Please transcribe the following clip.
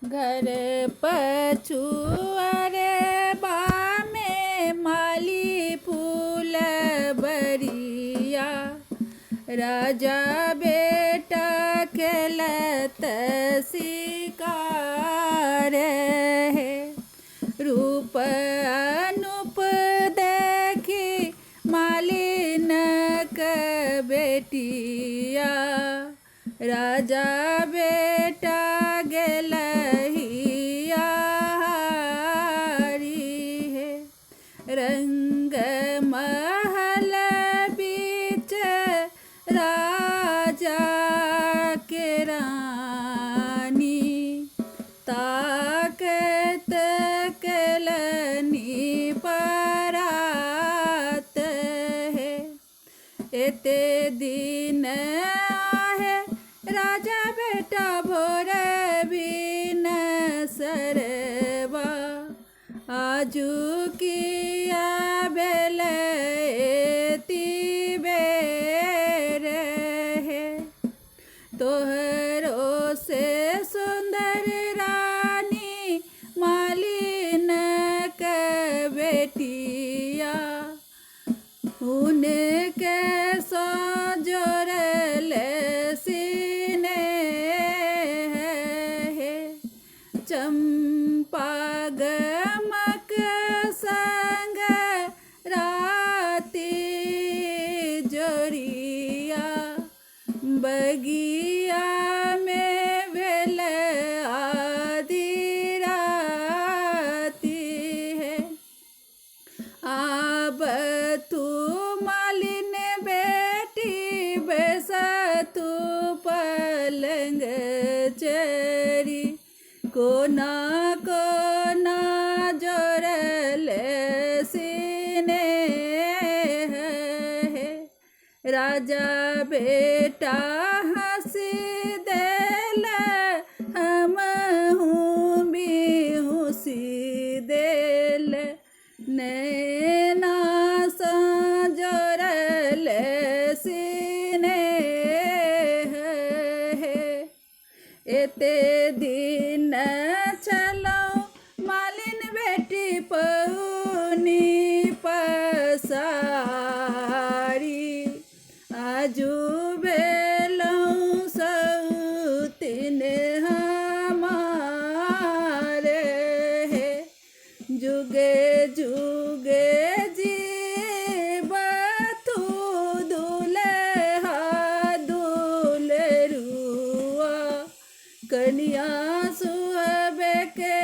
घर पछुआरे बामे माली फूल बरिया। राजा बेटा खेलत शिकार है। रूप अनूप देखी मालिन क बेटिया। राजा बेटा गेलहिया हारी है। रंग महल बीच राजा के रानी। ताकत कलनी परात है। एते दिन आहे राजा बेटा भोर बिन सरवा। आजू किया बेल एती बेर है। तोहरो से सुंदर रानी मालिन क बेटिया। उनके सो जोड़ल सिनेह है। चंपा गमक संग राती जोड़िया। बगिया में भेल आधी राती है। आब तू मालिन बेटी बैस तू पलंग चरी। कोना कोना जोड़ल सिनेह है। राजा बेटा हंसी देल हमहू बिहुसी देल। नैना सा जोड़ल सिनेह है। एते दिन चलो मालिन बेटी पहुनी पसारी। आजू बेलौं सौतीन हमारे है। जुगे जुगे जीवतु दुल्हा दुलरुआ। कन्या सुहबे के